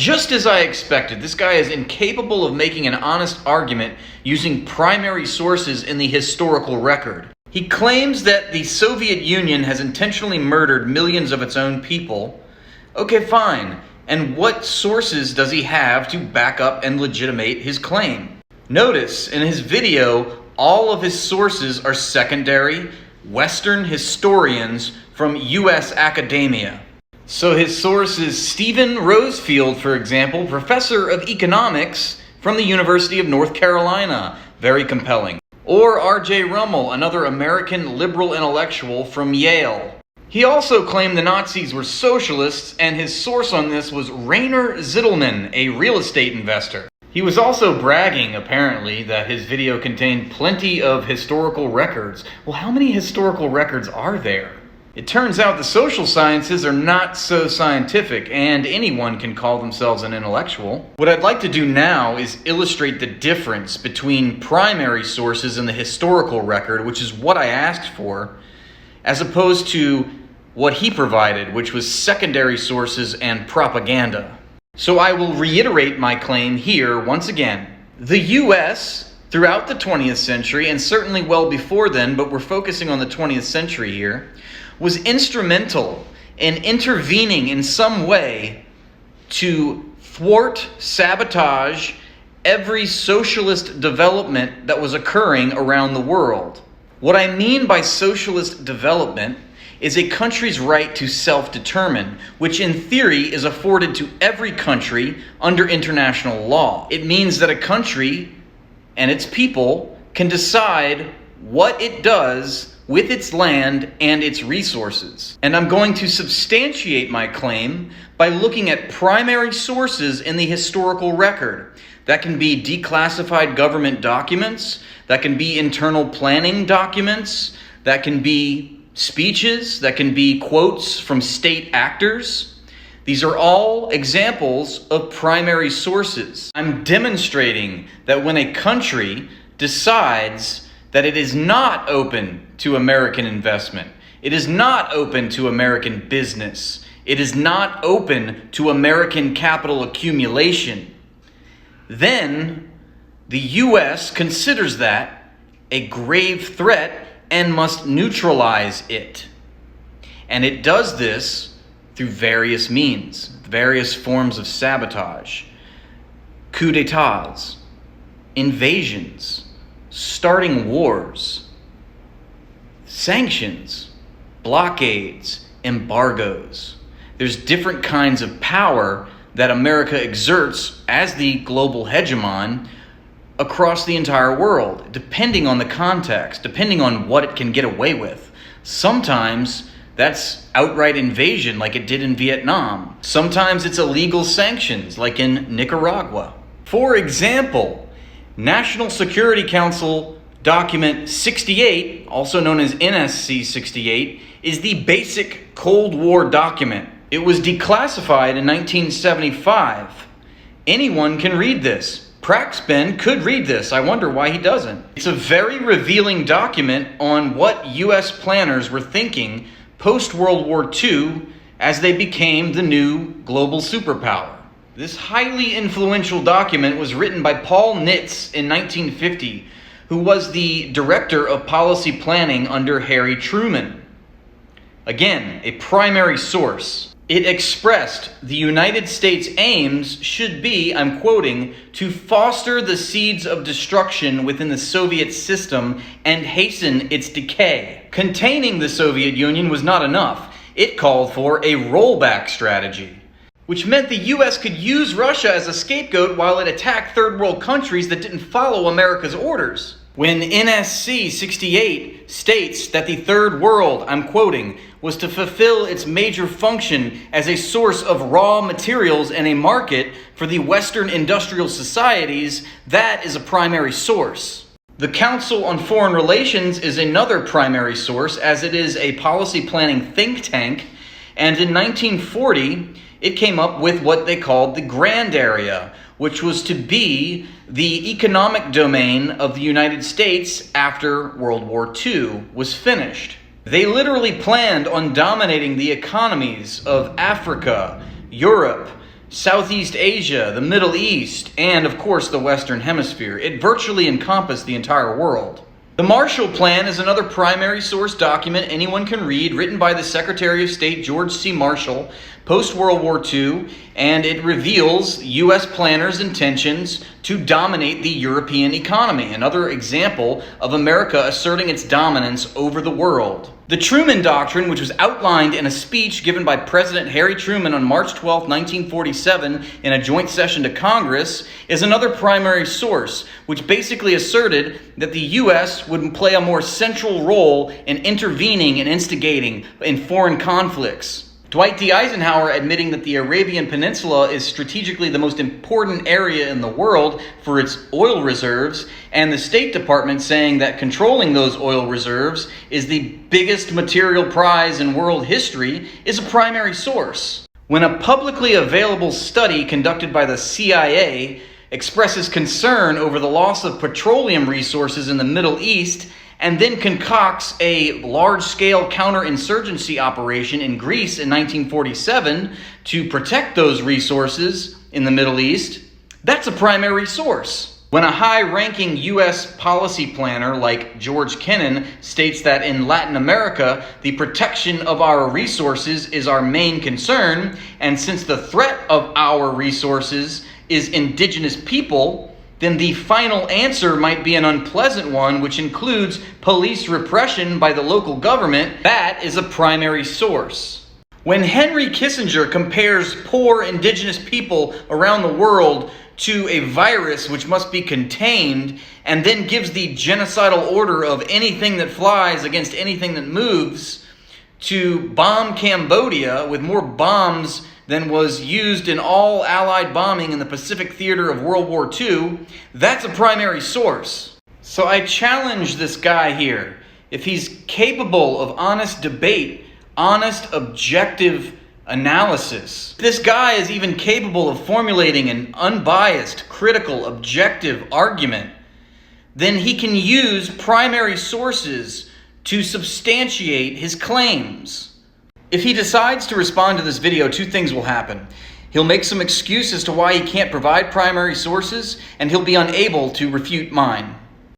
Just as I expected, this guy is incapable of making an honest argument using primary sources in the historical record. He claims that the Soviet Union has intentionally murdered millions of its own people. Okay, fine. And what sources does he have to back up and legitimate his claim? Notice, in his video, all of his sources are secondary, Western historians from U.S. academia. So his source is Stephen Rosefield, for example, professor of economics from the University of North Carolina. Very compelling. Or R.J. Rummel, another American liberal intellectual from Yale. He also claimed the Nazis were socialists, and his source on this was Rainer Zittelman, a real estate investor. He was also bragging, apparently, that his video contained plenty of historical records. Well, how many historical records are there? It turns out the social sciences are not so scientific, and anyone can call themselves an intellectual. What I'd like to do now is illustrate the difference between primary sources in the historical record, which is what I asked for, as opposed to what he provided, which was secondary sources and propaganda. So I will reiterate my claim here once again. The U.S., throughout the 20th century, and certainly well before then, but we're focusing on the 20th century here, was instrumental in intervening in some way to thwart, sabotage every socialist development that was occurring around the world. What I mean by socialist development is a country's right to self-determine, which in theory is afforded to every country under international law. It means that a country and its people can decide what it does with its land and its resources. And I'm going to substantiate my claim by looking at primary sources in the historical record. That can be declassified government documents, that can be internal planning documents, that can be speeches, that can be quotes from state actors. These are all examples of primary sources. I'm demonstrating that when a country decides that it is not open to American investment, it is not open to American business, it is not open to American capital accumulation, then the U.S. considers that a grave threat and must neutralize it. And it does this through various means, various forms of sabotage, coups d'etats, invasions, starting wars, sanctions, blockades, embargoes. There's different kinds of power that America exerts as the global hegemon across the entire world, depending on the context, depending on what it can get away with. Sometimes that's outright invasion, like it did in Vietnam. Sometimes it's illegal sanctions, like in Nicaragua. For example, National Security Council Document 68, also known as NSC 68, is the basic Cold War document. It was declassified in 1975. Anyone can read this. Praxben could read this. I wonder why he doesn't. It's a very revealing document on what U.S. planners were thinking post-World War II as they became the new global superpower. This highly influential document was written by Paul Nitz in 1950, who was the director of policy planning under Harry Truman. Again, a primary source. It expressed the United States' aims should be, I'm quoting, to foster the seeds of destruction within the Soviet system and hasten its decay. Containing the Soviet Union was not enough. It called for a rollback strategy, which meant the U.S. could use Russia as a scapegoat while it attacked third world countries that didn't follow America's orders. When NSC 68 states that the third world, I'm quoting, was to fulfill its major function as a source of raw materials and a market for the Western industrial societies, that is a primary source. The Council on Foreign Relations is another primary source, as it is a policy planning think tank, and in 1940, it came up with what they called the Grand Area, which was to be the economic domain of the United States after World War II was finished. They literally planned on dominating the economies of Africa, Europe, Southeast Asia, the Middle East, and of course the Western Hemisphere. It virtually encompassed the entire world. The Marshall Plan is another primary source document anyone can read, written by the Secretary of State George C. Marshall post-World War II, and it reveals U.S. planners' intentions to dominate the European economy, another example of America asserting its dominance over the world. The Truman Doctrine, which was outlined in a speech given by President Harry Truman on March 12, 1947, in a joint session to Congress, is another primary source, which basically asserted that the U.S. would play a more central role in intervening and instigating in foreign conflicts. Dwight D. Eisenhower admitting that the Arabian Peninsula is strategically the most important area in the world for its oil reserves, and the State Department saying that controlling those oil reserves is the biggest material prize in world history, is a primary source. When a publicly available study conducted by the CIA expresses concern over the loss of petroleum resources in the Middle East, and then concocts a large-scale counterinsurgency operation in Greece in 1947 to protect those resources in the Middle East, that's a primary source. When a high-ranking U.S. policy planner like George Kennan states that in Latin America, the protection of our resources is our main concern, and since the threat of our resources is indigenous people, then the final answer might be an unpleasant one, which includes police repression by the local government. That is a primary source. When Henry Kissinger compares poor indigenous people around the world to a virus which must be contained, and then gives the genocidal order of anything that flies against anything that moves to bomb Cambodia with more bombs than was used in all Allied bombing in the Pacific theater of World War II, that's a primary source. So I challenge this guy here. If he's capable of honest debate, honest, objective analysis, if this guy is even capable of formulating an unbiased, critical, objective argument, then he can use primary sources to substantiate his claims. If he decides to respond to this video, two things will happen. He'll make some excuse as to why he can't provide primary sources, and he'll be unable to refute mine.